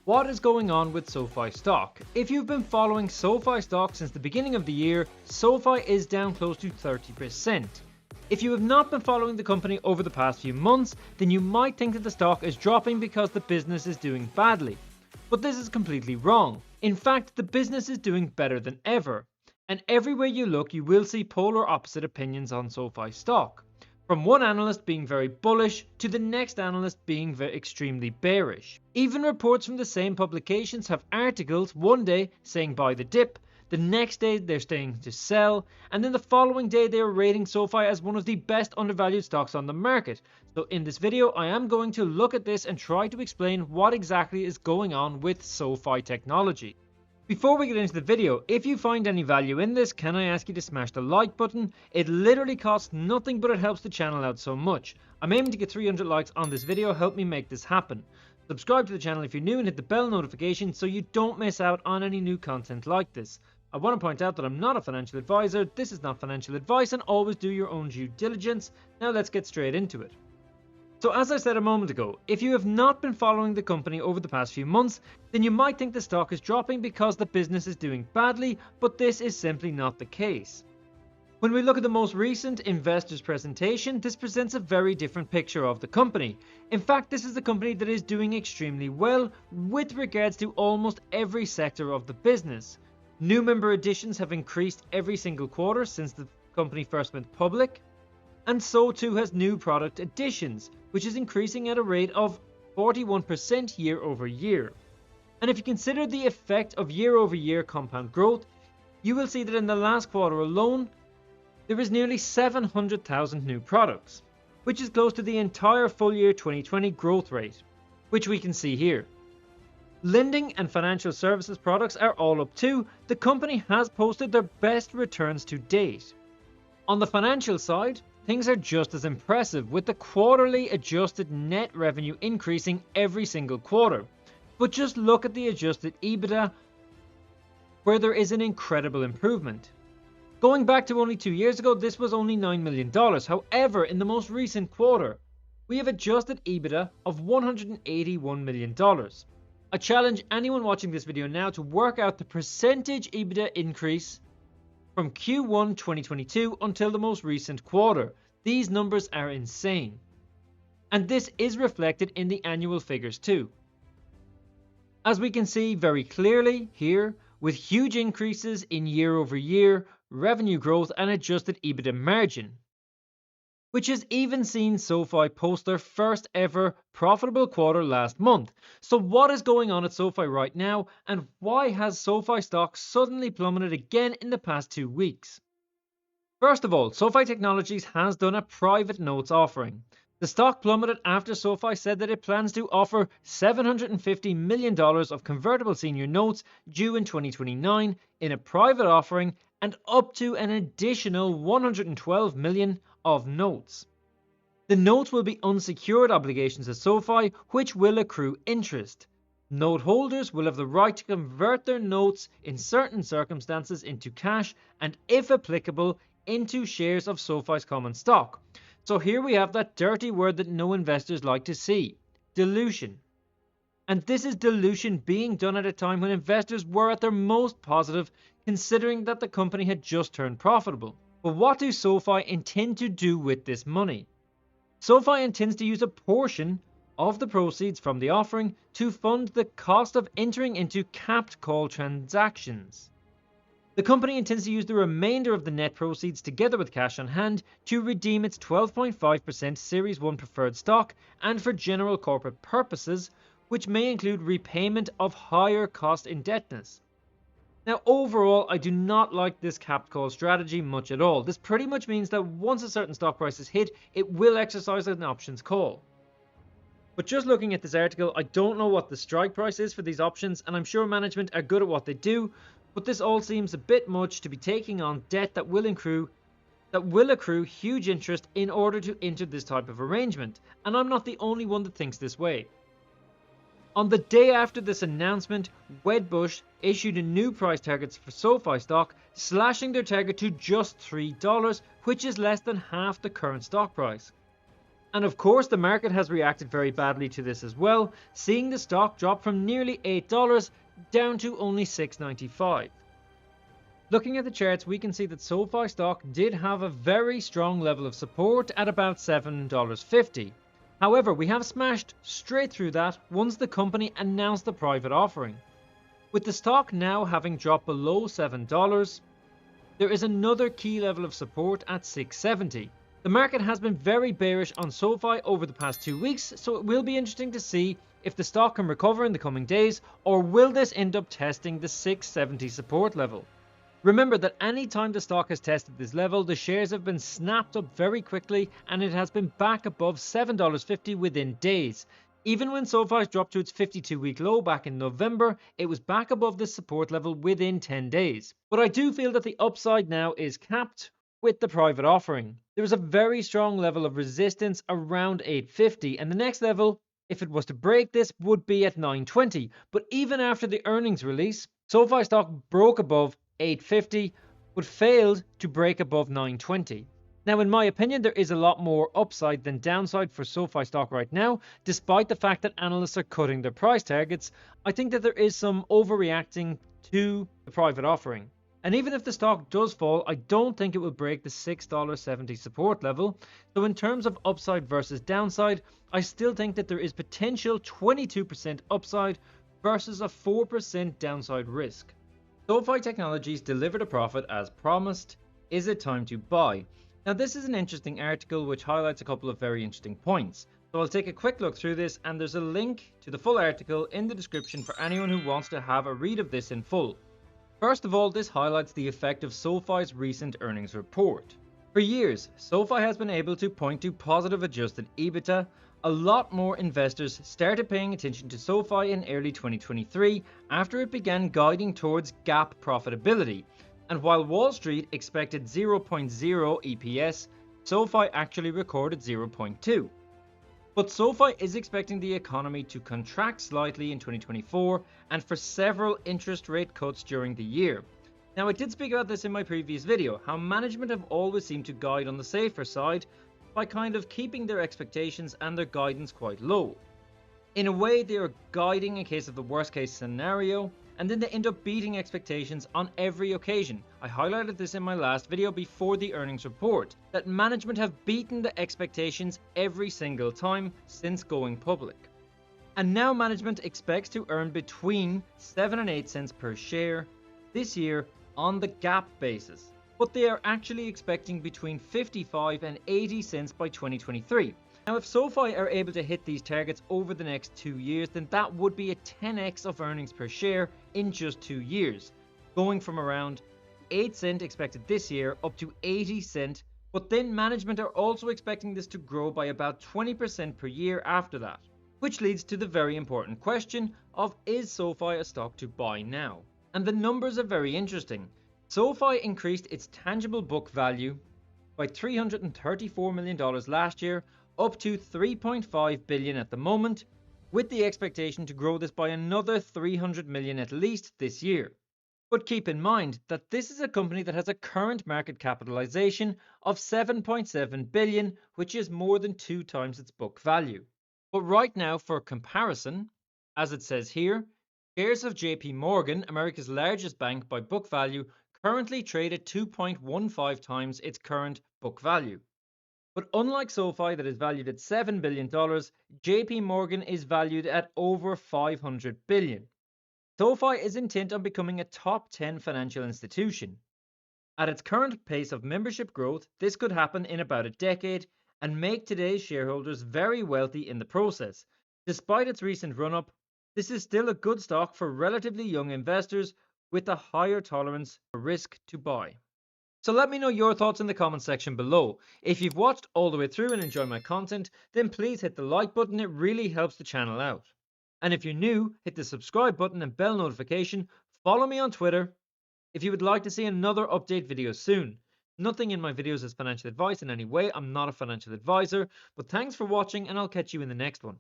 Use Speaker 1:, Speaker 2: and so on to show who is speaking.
Speaker 1: What is going on with SOFI stock? If you've been following SOFI stock since the beginning of the year, SOFI is down close to 30%. If you have not been following the company over the past few months, then you might think that the stock is dropping because the business is doing badly. But this is completely wrong. In fact, the business is doing better than ever. And everywhere you look, you will see polar opposite opinions on SOFI stock. From one analyst being very bullish to the next analyst being extremely bearish. Even reports from the same publications have articles one day saying buy the dip, the next day they're saying to sell, and then the following day they are rating SOFI as one of the best undervalued stocks on the market. So in this video I am going to look at this and try to explain what exactly is going on with SOFI technology. Before we get into the video, if you find any value in this, can I ask you to smash the like button? It literally costs nothing, but it helps the channel out so much. I'm aiming to get 300 likes on this video. Help me make this happen. Subscribe to the channel if you're new and hit the bell notification so you don't miss out on any new content like this. I want to point out that I'm not a financial advisor. This is not financial advice, and always do your own due diligence. Now let's get straight into it. So as I said a moment ago, if you have not been following the company over the past few months, then you might think the stock is dropping because the business is doing badly, but this is simply not the case. When we look at the most recent investors presentation, this presents a very different picture of the company. In fact, this is a company that is doing extremely well with regards to almost every sector of the business. New member additions have increased every single quarter since the company first went public. And so too has new product additions, which is increasing at a rate of 41% year over year. And if you consider the effect of year over year compound growth, you will see that in the last quarter alone, there is nearly 700,000 new products, which is close to the entire full year 2020 growth rate, which we can see here. Lending and financial services products are all up too. The company has posted their best returns to date. On the financial side, things are just as impressive, with the quarterly adjusted net revenue increasing every single quarter. But just look at the adjusted EBITDA, where there is an incredible improvement. Going back to only 2 years ago, this was only $9 million. However, in the most recent quarter, we have adjusted EBITDA of $181 million. I challenge anyone watching this video now to work out the percentage EBITDA increase from Q1 2022 until the most recent quarter. These numbers are insane. And this is reflected in the annual figures too. As we can see very clearly here, with huge increases in year over year revenue growth and adjusted EBITDA margin, which has even seen SOFI post their first ever profitable quarter last month. So what is going on at SOFI right now, and why has SOFI stock suddenly plummeted again in the past 2 weeks? First of all, SOFI Technologies has done a private notes offering. The stock plummeted after SOFI said that it plans to offer $750 million of convertible senior notes due in 2029 in a private offering, and up to an additional $112 million of notes. The notes will be unsecured obligations at SOFI, which will accrue interest. Note holders will have the right to convert their notes in certain circumstances into cash, and if applicable, into shares of SOFI's common stock. So here we have that dirty word that no investors like to see: dilution. And this is dilution being done at a time when investors were at their most positive, considering that the company had just turned profitable. But what do SOFI intend to do with this money? SOFI intends to use a portion of the proceeds from the offering to fund the cost of entering into capped call transactions. The company intends to use the remainder of the net proceeds together with cash on hand to redeem its 12.5% Series 1 preferred stock and for general corporate purposes, which may include repayment of higher cost indebtedness. Now overall, I do not like this capped call strategy much at all. This pretty much means that once a certain stock price is hit, it will exercise an options call. But just looking at this article, I don't know what the strike price is for these options, and I'm sure management are good at what they do, but this all seems a bit much to be taking on debt that will accrue huge interest in order to enter this type of arrangement, and I'm not the only one that thinks this way. On the day after this announcement, Wedbush issued a new price targets for SOFI stock, slashing their target to just $3, which is less than half the current stock price. And of course, the market has reacted very badly to this as well, seeing the stock drop from nearly $8 down to only $6.95. Looking at the charts, we can see that SOFI stock did have a very strong level of support at about $7.50. However, we have smashed straight through that once the company announced the private offering. With the stock now having dropped below $7, there is another key level of support at $6.70. The market has been very bearish on SOFI over the past 2 weeks, so it will be interesting to see if the stock can recover in the coming days, or will this end up testing the $6.70 support level. Remember that any time the stock has tested this level, the shares have been snapped up very quickly and it has been back above $7.50 within days. Even when SOFI dropped to its 52-week low back in November, it was back above this support level within 10 days. But I do feel that the upside now is capped with the private offering. There is a very strong level of resistance around $8.50, and the next level, if it was to break this, would be at $9.20. But even after the earnings release, SOFI stock broke above $8.50 but failed to break above $9.20. Now, in my opinion, there is a lot more upside than downside for SOFI stock right now, despite the fact that analysts are cutting their price targets. I think that there is some overreacting to the private offering. And even if the stock does fall, I don't think it will break the $6.70 support level. So in terms of upside versus downside, I still think that there is potential 22% upside versus a 4% downside risk. SOFI Technologies delivered a profit as promised. Is it time to buy? Now, this is an interesting article which highlights a couple of very interesting points. So I'll take a quick look through this, and there's a link to the full article in the description for anyone who wants to have a read of this in full. First of all, this highlights the effect of SOFI's recent earnings report. For years, SOFI has been able to point to positive adjusted EBITDA. A lot more investors started paying attention to SOFI in early 2023 after it began guiding towards GAAP profitability. And while Wall Street expected 0.0 EPS, SOFI actually recorded 0.2. But SOFI is expecting the economy to contract slightly in 2024 and for several interest rate cuts during the year. Now, I did speak about this in my previous video, how management have always seemed to guide on the safer side by kind of keeping their expectations and their guidance quite low. In a way, they are guiding in case of the worst case scenario, and then they end up beating expectations on every occasion. I highlighted this in my last video before the earnings report, that management have beaten the expectations every single time since going public. And now management expects to earn between 7 and 8 cents per share this year on the GAAP basis. But they are actually expecting between 55 and 80 cents by 2023. Now, if SOFI are able to hit these targets over the next 2 years, then that would be a 10x of earnings per share in just 2 years, going from around 8 cents expected this year up to 80 cents, but then management are also expecting this to grow by about 20% per year after that. Which leads to the very important question of, is SOFI a stock to buy now? And the numbers are very interesting. SOFI increased its tangible book value by $334 million last year, up to $3.5 billion at the moment, with the expectation to grow this by another $300 million at least this year. But keep in mind that this is a company that has a current market capitalization of $7.7 billion, which is more than 2 times its book value. But right now, for comparison, as it says here, shares of JP Morgan, America's largest bank by book value, currently trade at 2.15 times its current book value. But unlike SOFI that is valued at $7 billion, JP Morgan is valued at over $500 billion. SOFI is intent on becoming a top 10 financial institution. At its current pace of membership growth, this could happen in about a decade and make today's shareholders very wealthy in the process. Despite its recent run-up, this is still a good stock for relatively young investors with a higher tolerance for risk to buy. So let me know your thoughts in the comment section below. If you've watched all the way through and enjoy my content, then please hit the like button, it really helps the channel out. And if you're new, hit the subscribe button and bell notification, follow me on Twitter if you would like to see another update video soon. Nothing in my videos is financial advice in any way, I'm not a financial advisor, but thanks for watching and I'll catch you in the next one.